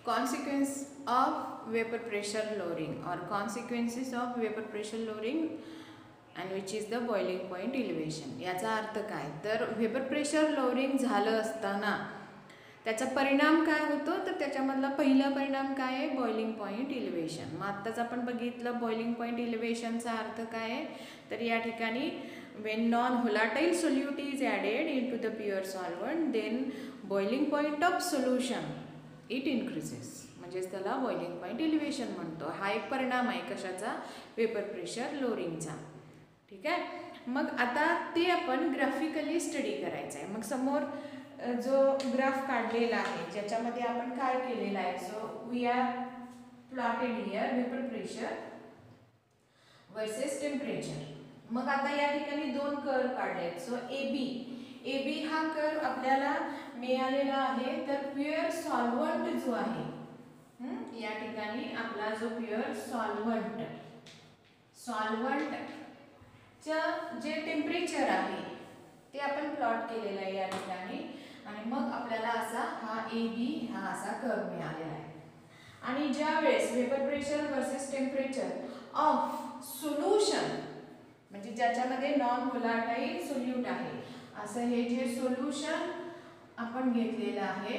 Consequence of vapor pressure lowering or consequences of vapor pressure lowering and which is the boiling point elevation. याचा अर्थ काय तर vapour pressure lowering झालं असताना त्याचा परिणाम काय होतो तर त्याच्यामधला पहिला परिणाम काय आहे बॉइलिंग पॉईंट इलिव्हेशन. मग आत्ताच आपण बघितलं बॉइलिंग पॉईंट इलिव्हेशनचा अर्थ काय आहे तर या ठिकाणी when non-volatile solute is added into the pure solvent then boiling point of solution it increases म्हणजेच त्याला बॉइलिंग पॉईंट इलिव्हेशन म्हणतो. हा एक परिणाम आहे कशाचा वेपर प्रेशर लोअरिंगचा. ठीक आहे. मग आता ते आपण ग्राफिकली स्टडी करायचं आहे. मग समोर जो ग्राफ काढलेला आहे ज्याच्यामध्ये आपण काय केलेलं आहे so we are plotted here vapour pressure versus temperature. मग आता या ठिकाणी दोन कर्व काढलेत. सो ए बी हा कर्व आपल्याला मिळालेला आहे तर प्युअर सॉल्व्हंट जो आहे या ठिकाणी आपला जो प्युअर सॉल्व्हंट जे टेम्परेचर आहे ते आपण प्लॉट केलेलं आहे या ठिकाणी आणि मग आपल्याला असा हा ए बी हा असा कर्व मिळालेला आहे. आणि ज्या वेळेस vapour pressure versus temperature of solution म्हणजे ज्याच्यामध्ये नॉन व्होलाटाईल सोल्यूट आहे असं हे जे सोल्युशन आपण घेतलेलं आहे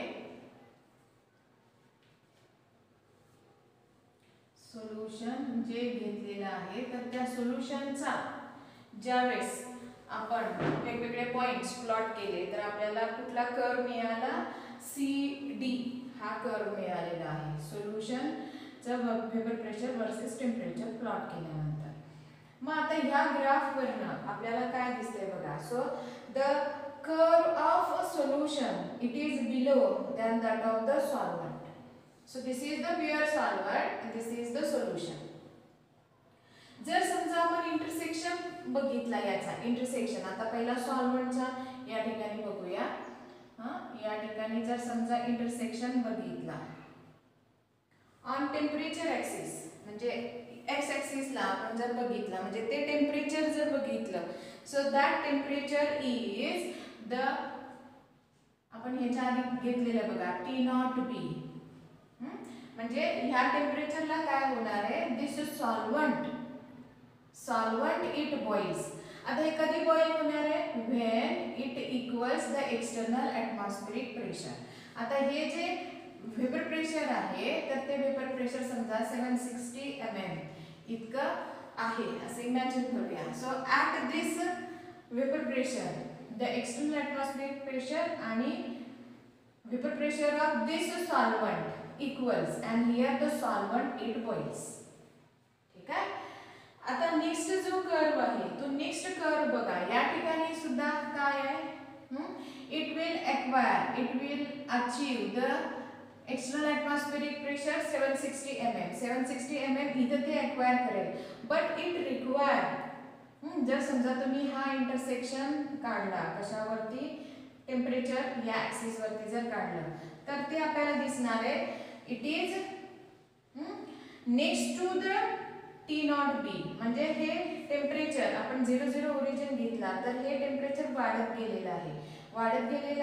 सोल्युशन जे घेतलेलं आहे तर त्या सोल्युशनचा ज्यावेळेस आपण वेगवेगळे पॉइंट्स प्लॉट केले तर आपल्याला कुठला कर्व मिळाला सी डी हा कर्व मिळालेला आहे सोल्युशनचा vapour pressure versus temperature plot केल्यानंतर. मग आता ह्या ग्राफवरनं आपल्याला काय दिसतंय बघा. So the curve of a solution it is below than that of the solvent. So this is the pure solvent and this is the solution. जर समजा आपण इंटरसेक्शन बघितला याचा इंटरसेक्शन आता पहिला सॉल्व्हंटचा या ठिकाणी बघूया. या ठिकाणी जर समजा इंटरसेक्शन बघितला ऑन टेम्परेचर ॲक्सिस म्हणजे एक्स ॲक्सिसला आपण जर बघितला म्हणजे ते टेम्परेचर जर बघितलं so that temperature is the आपण ह्याच्या आधी घेतलेलं बघा टी नॉट बी. म्हणजे ह्या टेम्परेचरला काय होणार आहे दिस इज सॉल्व्हंट इट बॉइल्स. आता हे कधी बॉईल होणार आहे when it equals the external atmospheric pressure. आता हे जे वेपर प्रेशर आहे तर ते वेपर प्रेशर समजा 760 mm इतकं आहे असं इमॅजिन करूया. So at this vapour pressure the external atmospheric pressure आणि vapour pressure of this solvent equals and here the solvent it boils. ठीक आहे. आता नेक्स्ट जो कर्व आहे तो नेक्स्ट कर्व बघा या ठिकाणी सुद्धा काय आहे it will achieve the external atmospheric pressure 760 mm. 760 mm इथं ते एक्वायर करेल बट इट रिक्वायर जर समजा तुम्ही हा इंटरसेक्शन काढला कशावरती टेम्परेचर या ॲक्सिस वरती जर काढलं तर ते आपल्याला दिसणार आहे it is next to the T not B. म्हणजे हे टेम्परेचर आपण 00 ओरिजिन घेतला तर हे टेम्परेचर वाढत गेलेलं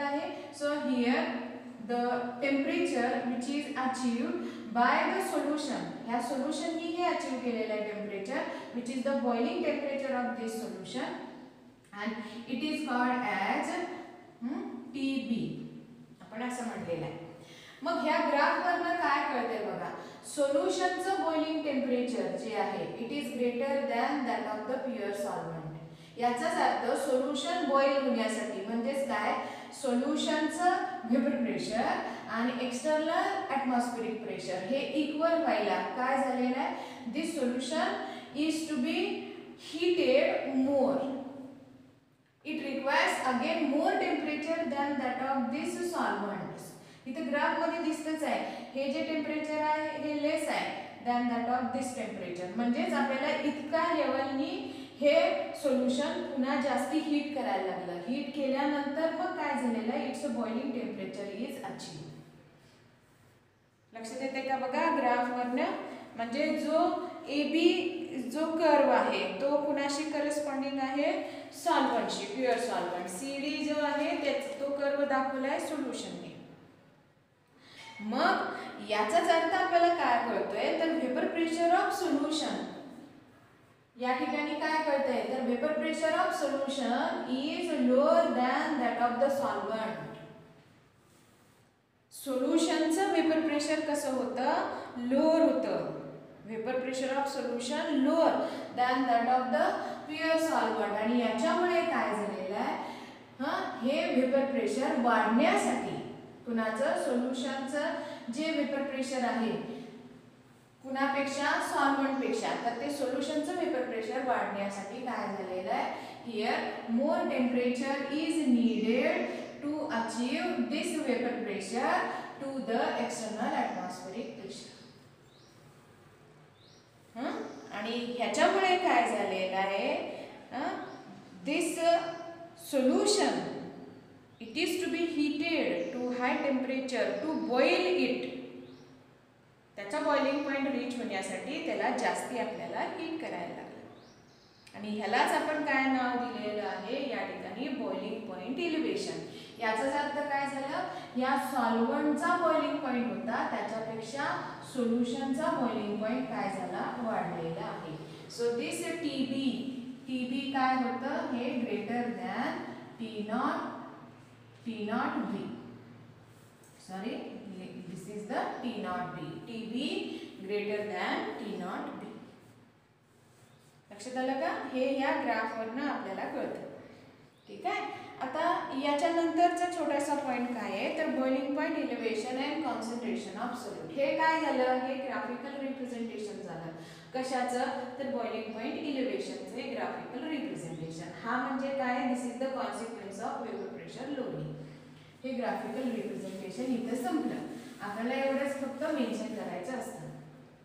आहे. So here the temperature which is achieved by the solution ह्या सोल्युशननी हे अचीव केलेलं आहे temperature which is the boiling temperature of this solution and it is called as T B आपण असं म्हटलेलं आहे. मग ह्या ग्राफवरनं काय कळतंय बघा सोल्युशनचं बॉइलिंग टेम्परेचर जे आहे it is greater than that of the pure solvent. याचाच अर्थ सोल्युशन बॉईल होण्यासाठी म्हणजेच काय सोल्युशनचं वेपर प्रेशर आणि एक्सटर्नल ॲटमॉस्फेरिक प्रेशर हे इक्वल व्हायला काय झालेलं आहे this solution is to be heated more. It requires again more temperature than that of this solvent. इथे ग्राफ मध्ये दिसतच आहे हे जे टेम्परेचर आहे हे लेस आहे than that of this temperature. म्हणजेच आपल्याला इतका लेवलनी हे सोल्युशन पुन्हा जास्ती हीट करायला लागलं. हीट केल्यानंतर मग काय झालेलं आहे it's a boiling temperature is achieve. लक्षात येते का बघा ग्राफवरनं. म्हणजे जो ए बी जो कर्व आहे तो कुणाशी करस्पॉन्डिंग आहे सॉल्व्हंटशी प्युअर सॉल्व्हंट. सी डी जो आहे तो कर्व दाखवला आहे सोल्युशनने. मग याचाच अर्थ आपल्याला काय कळतोय तर व्हेपर प्रेशर ऑफ सोल्युशन, या ठिकाणी काय कळतंय तर vapour pressure of solution is lower than that of the solvent. सोल्युशनचं व्हेपर प्रेशर कसं होतं लोअर होतं. Vapour pressure of solution lower than that of the pure solvent. आणि याच्यामुळे काय झालेलं आहे हे व्हेपर प्रेशर वाढण्यासाठी कुणाचं सोल्युशनचं जे व्हेपर प्रेशर आहे कुणापेक्षा सॉल्व्हंट पेक्षा तर ते सोल्युशनचं व्हेपर प्रेशर वाढण्यासाठी काय झालेलं आहे here more temperature is needed to achieve this vapour pressure to the external atmospheric pressure. आणि ह्याच्यामुळे काय झालेलं आहे this solution it is to be heated to high temperature to boil it. त्याचा बॉइलिंग पॉइंट रीच होण्यासाठी त्याला जास्ती आपल्याला हीट करायला लागलं. आणि ह्यालाच आपण काय नाव दिलेलं आहे या ठिकाणी बॉइलिंग पॉइंट इलिव्हेशन. याचाच अर्थ काय झालं या सॉल्व्हंटचा बॉइलिंग पॉइंट होता त्याच्यापेक्षा सोल्युशनचा बॉइलिंग पॉइंट काय झाला वाढलेला आहे. सो दिस टीबी काय होतं हे greater than T not B. Sorry this is the T not B. TB greater than T not बी. लक्षात आलं का हे या ग्राफवरनं आपल्याला कळतं. ठीक आहे. आता याच्यानंतरचा छोटासा पॉइंट काय आहे तर boiling point elevation and concentration of solute. हे काय झालं हे ग्राफिकल रिप्रेझेंटेशन झालं. कशाचं तर बॉइलिंग पॉइंट इलिव्हेशनचे ग्राफिकल रिप्रेझेंटेशन. हा म्हणजे काय this is the consequence of vapour pressure lowering. हे ग्राफिकल रिप्रेझेंटेशन इथं संपलं. आपल्याला एवढंच फक्त मेन्शन करायचं असतं.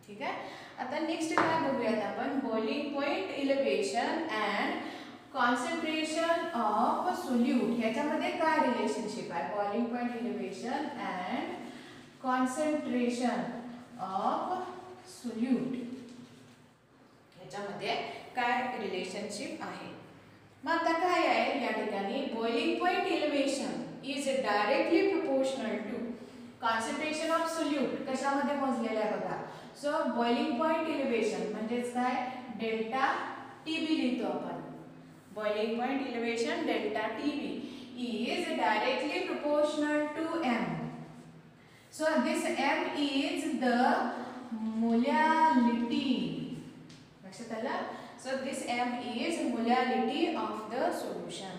ठीक आहे. आता नेक्स्ट काय बघूयात आपण boiling point elevation and concentration of solute. ह्याच्यामध्ये काय रिलेशनशिप आहे boiling point elevation and concentration of solute ह्याच्यामध्ये काय रिलेशनशिप आहे. मग आता काय आहे या ठिकाणी boiling point elevation is directly proportional to concentration of solute. कशामध्ये मोजलेलं आहे बघा. सो बॉइलिंग पॉइंट इलिव्हेशन म्हणजेच काय डेल्टा टीबी लिहितो आपण. Boiling point elevation delta T B is directly proportional to m. So this m is the molality. लक्षात आलं. So this m is molality of the solution.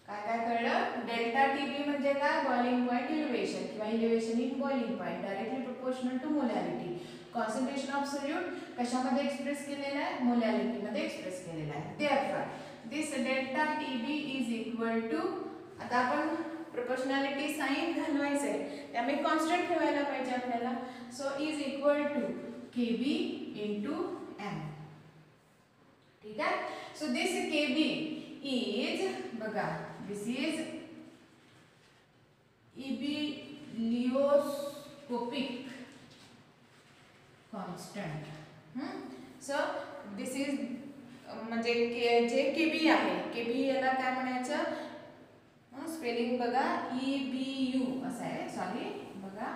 काय काय कळलं डेल्टा टीबी म्हणजे काय बॉइलिंग पॉइंट इलिव्हेशन किंवा elevation in boiling point directly proportional to molarity. Concentration of solute कशामध्ये express केलेला आहे मोलॅरिटी मध्ये एक्सप्रेस केलेला आहे. Therefore this delta T B is equal to आता आपण प्रोपोर्शनॅलिटी साइन घालवायचं आहे त्यामुळे कॉन्स्टंट ठेवायला पाहिजे आपल्याला. So is equal to K B into M. ठीक आहे. सो दिस केबी इज बघा this is ebullioscopic constant. So this is म्हणजे जे केबी आहे केबी याला काय म्हणायचं स्पेलिंग बघा EBU असं आहे. सॉरी बघा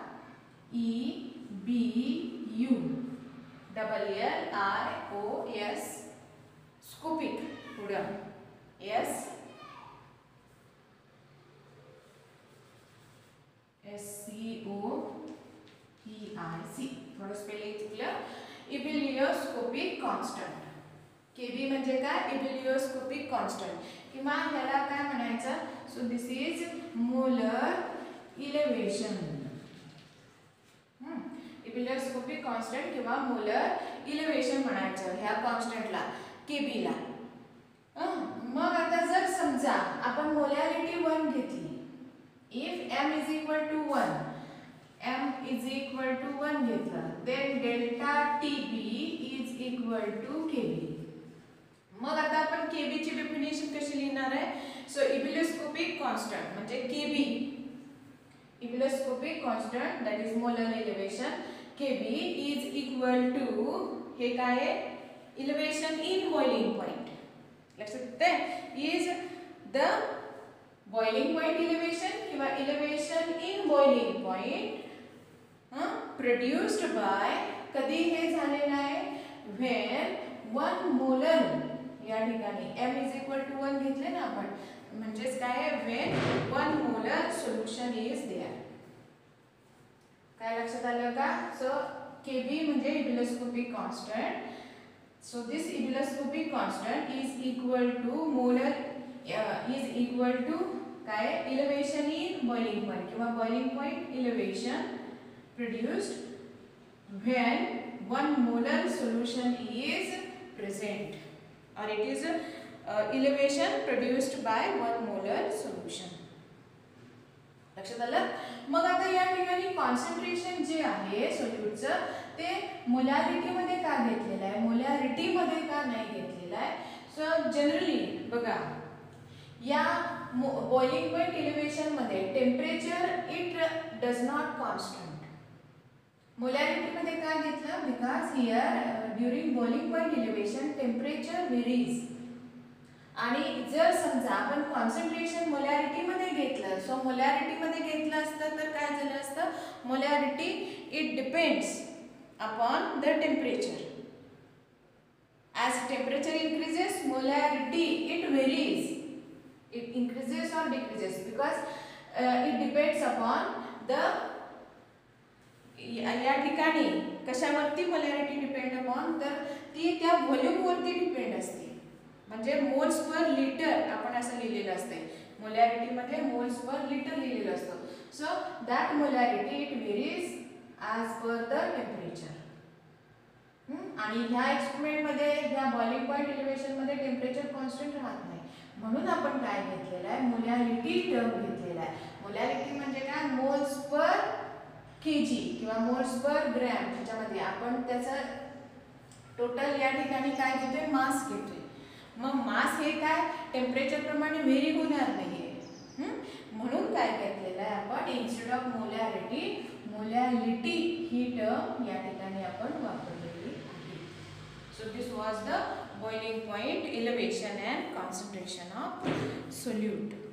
EBU LLIOS स्कोपिक पुढं SCOPIC थोडं स्पेलिंग चुकलं. इबिलिओस्कोपिक कॉन्स्टंट. केबी म्हणजे काय इबिलिओस्कोपिक कॉन्स्टंट किंवा ह्याला काय म्हणायचं. So this is molar elevation. Ebullioscopic constant किंवा मोलर इलिव्हेशन म्हणायचं ह्या कॉन्स्टंटला केबीला. मग आता जर समजा आपण मोलॅरिटी 1 घेतली if m is equal to 1 घेतलं then delta T B is equal to K B. मग आता आपण केबी ची डेफिनेशन कशी लिहिणार आहे. सो इबिलिओस्कोपिक कॉन्स्टंट म्हणजे K B ebullioscopic constant that is molar elevation K B is equal to हे काय आहे इलिव्हेशन इन बॉइलिंग पॉइंट. लक्षात येते is the boiling point elevation किंवा elevation in boiling point produced by, कधी हे झालेलं आहे, व्हेन 1 मोलर, या ठिकाणी m इज इक्वल टू 1 घेतले ना आपण, म्हणजेच काय आहे, when 1 molar solution is there. काय लक्षात आलं का? सो Kb म्हणजे ebullioscopic constant. So this ebullioscopic constant is equal to molar is equal to काय, इलेव्हेशन इन बॉइलिंग पॉइंट किंवा boiling point elevation produced when 1 molar solution is present, और it is elevation produced by 1 molar solution. लक्षात आलं? मग आता या ठिकाणी concentration जे आहे सोल्यूटचं ते मोलॅरिटी मध्ये का घेतलेलं आहे, मोलॅरिटी मध्ये का नाही घेतलेलं आहे? सो जनरली बघा, या बॉइलिंग पॉइंट इलेव्हेशन मध्ये temperature it does not constant. Molarity मध्ये का घेतलं? Because here during boiling point elevation temperature varies. आणि जर समजा आपण कॉन्सन्ट्रेशन मोलॅरिटी मध्ये घेतलं, सो मोलॅरिटी मध्ये घेतलं असतं तर काय झालं असतं, molarity it depends upon the temperature. As temperature increases molarity it varies, it increases और decreases because it depends upon the, या ठिकाणी कशावरती मोलॅरिटी डिपेंड अपॉन, तर ती त्या व्हॉल्यूमवरती डिपेंड असते. म्हणजे मोल्स पर लिटर आपण असं लिहिलेलं असते, मोलॅरिटी मध्ये मोल्स पर लिटर लिहिलेलं असतं. So that molarity it varies as per the temperature. आणि ह्या एक्सपेरिमेंट मध्ये, ह्या बॉइलिंग पॉइंट इलेव्हेशन मध्ये टेम्परेचर कॉन्स्टंट राहत नाही, म्हणून आपण काय घेतलेलं आहे, मोलॅरिटी टर्म घेतलेला आहे. मोलॅरिटी म्हणजे काय, मोल्स पर केजी किंवा मोल्स पर ग्रॅम, त्याच्यामध्ये आपण त्याचं टोटल या ठिकाणी काय घेतोय, मास घेतोय. मग मास हे काय टेम्परेचर प्रमाणे व्हेरी होणार नाहीये, म्हणून काय घेतलेलं आहे आपण, इन्स्टेड ऑफ मोलॅरिटी, मोलॅलिटी ही टर्म या ठिकाणी आपण वापरलेली आहे. So this was the boiling point elevation and concentration of solute.